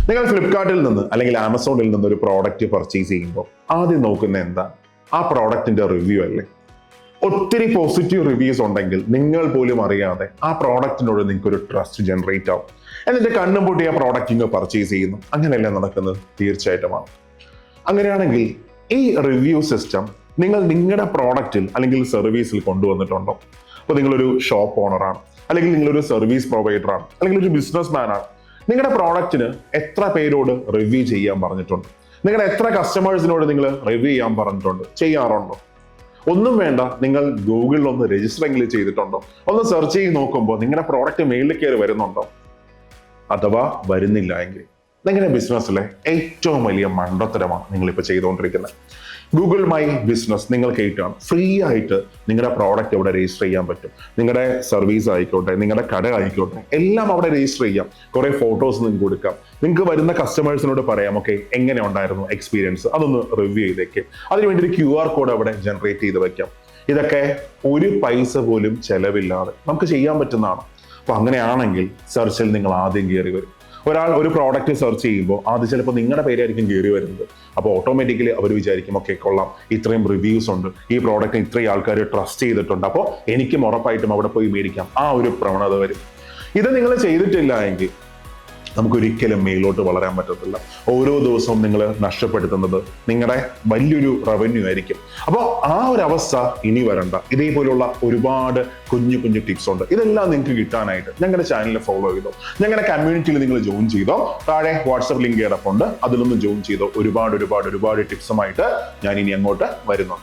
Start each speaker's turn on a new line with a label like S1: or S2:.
S1: നിങ്ങൾ ഫ്ലിപ്കാർട്ടിൽ നിന്ന് അല്ലെങ്കിൽ ആമസോണിൽ നിന്ന് ഒരു പ്രോഡക്റ്റ് പർച്ചേസ് ചെയ്യുമ്പോൾ ആദ്യം നോക്കുന്ന എന്താ? ആ പ്രോഡക്റ്റിന്റെ റിവ്യൂ അല്ലേ? ഒത്തിരി പോസിറ്റീവ് റിവ്യൂസ് ഉണ്ടെങ്കിൽ നിങ്ങൾ പോലും അറിയാതെ ആ പ്രോഡക്റ്റിനോട് നിങ്ങൾക്ക് ഒരു ട്രസ്റ്റ് ജനറേറ്റ് ആവും. എന്നിട്ട് കണ്ണും പൊട്ടി ആ പ്രോഡക്റ്റ് നിങ്ങൾ പർച്ചേസ് ചെയ്യുന്നു. അങ്ങനെയല്ലേ നടക്കുന്നത്? തീർച്ചയായിട്ടുമാണ്. അങ്ങനെയാണെങ്കിൽ ഈ റിവ്യൂ സിസ്റ്റം നിങ്ങൾ നിങ്ങളുടെ പ്രോഡക്റ്റിൽ അല്ലെങ്കിൽ സർവീസിൽ കൊണ്ടുവന്നിട്ടുണ്ടോ? അപ്പോൾ നിങ്ങളൊരു ഷോപ്പ് ഓണറാണ്, അല്ലെങ്കിൽ നിങ്ങളൊരു സർവീസ് പ്രൊവൈഡറാണ്, അല്ലെങ്കിൽ ഒരു ബിസിനസ് മാൻ ആണ്. നിങ്ങളുടെ പ്രോഡക്റ്റിന് എത്ര പേരോട് റിവ്യൂ ചെയ്യാൻ പറഞ്ഞിട്ടുണ്ട്? നിങ്ങളുടെ എത്ര കസ്റ്റമേഴ്സിനോട് നിങ്ങൾ റിവ്യൂ ചെയ്യാൻ പറഞ്ഞിട്ടുണ്ട്? ചെയ്യാറുണ്ടോ? ഒന്നും വേണ്ട, നിങ്ങൾ ഗൂഗിളിൽ ഒന്ന് രജിസ്റ്റർ എങ്കിലും ചെയ്തിട്ടുണ്ടോ? ഒന്ന് സെർച്ച് ചെയ്ത് നോക്കുമ്പോൾ നിങ്ങളുടെ പ്രോഡക്റ്റ് മെയിലിൽ കയറി വരുന്നുണ്ടോ? അഥവാ വരുന്നില്ല എങ്കിൽ നിങ്ങളുടെ ബിസിനസ്സിലെ ഏറ്റവും വലിയ മണ്ടത്തരമാണ് നിങ്ങളിപ്പോൾ ചെയ്തുകൊണ്ടിരിക്കുന്നത്. ഗൂഗിൾ മൈ ബിസിനസ് നിങ്ങൾക്ക് ഏറ്റവും ഫ്രീ ആയിട്ട് നിങ്ങളുടെ പ്രോഡക്റ്റ് അവിടെ രജിസ്റ്റർ ചെയ്യാൻ പറ്റും. നിങ്ങളുടെ സർവീസ് ആയിക്കോട്ടെ, നിങ്ങളുടെ കട ആയിക്കോട്ടെ, എല്ലാം അവിടെ രജിസ്റ്റർ ചെയ്യാം. കുറെ ഫോട്ടോസ് നിങ്ങൾക്ക് കൊടുക്കാം. നിങ്ങൾക്ക് വരുന്ന കസ്റ്റമേഴ്സിനോട് പറയാം, ഓക്കെ എങ്ങനെ ഉണ്ടായിരുന്നു എക്സ്പീരിയൻസ്, അതൊന്ന് റിവ്യൂ ചെയ്തേക്ക്. അതിനുവേണ്ടി ഒരു QR കോഡ് അവിടെ ജനറേറ്റ് ചെയ്ത് വെക്കാം. ഇതൊക്കെ ഒരു പൈസ പോലും ചെലവില്ലാതെ നമുക്ക് ചെയ്യാൻ പറ്റുന്നതാണ്. അപ്പൊ അങ്ങനെയാണെങ്കിൽ സെർച്ചിൽ നിങ്ങൾ ആദ്യം കയറി വരും. ഒരാൾ ഒരു പ്രോഡക്റ്റ് സെർച്ച് ചെയ്യുമ്പോൾ ആദ്യം ചിലപ്പോൾ നിങ്ങളുടെ പേരായിരിക്കും കയറി വരുന്നത്. അപ്പോൾ ഓട്ടോമാറ്റിക്കലി അവർ വിചാരിക്കും, ഓക്കെ കൊള്ളാം, ഇത്രയും റിവ്യൂസ് ഉണ്ട്, ഈ പ്രോഡക്റ്റ് ഇത്രയും ആൾക്കാർ ട്രസ്റ്റ് ചെയ്തിട്ടുണ്ട്, അപ്പോൾ എനിക്കും ഉറപ്പായിട്ടും അവിടെ പോയി മേടിക്കാം, ആ ഒരു പ്രവണത വരും. ഇത് നിങ്ങൾ ചെയ്തിട്ടില്ല എങ്കിൽ നമുക്കൊരിക്കലും മേലോട്ട് വളരാൻ പറ്റത്തില്ല. ഓരോ ദിവസവും നിങ്ങൾ നഷ്ടപ്പെടുത്തുന്നത് നിങ്ങളുടെ വലിയൊരു റവന്യൂ ആയിരിക്കും. അപ്പോൾ ആ ഒരു അവസ്ഥ ഇനി വരണ്ട. ഇതേപോലുള്ള ഒരുപാട് കുഞ്ഞു കുഞ്ഞു ടിപ്സ് ഉണ്ട്. ഇതെല്ലാം നിങ്ങൾക്ക് കിട്ടാനായിട്ട് ഞങ്ങളുടെ ചാനലിൽ ഫോളോ ചെയ്തോ, ഞങ്ങളുടെ കമ്മ്യൂണിറ്റിയിൽ നിങ്ങൾ ജോയിൻ ചെയ്തോ. താഴെ വാട്സപ്പ് ലിങ്ക് കിടപ്പുണ്ട്, അതിലൊന്ന് ജോയിൻ ചെയ്തോ. ഒരുപാട് ടിപ്സുമായിട്ട് ഞാൻ ഇനി അങ്ങോട്ട് വരുന്നു.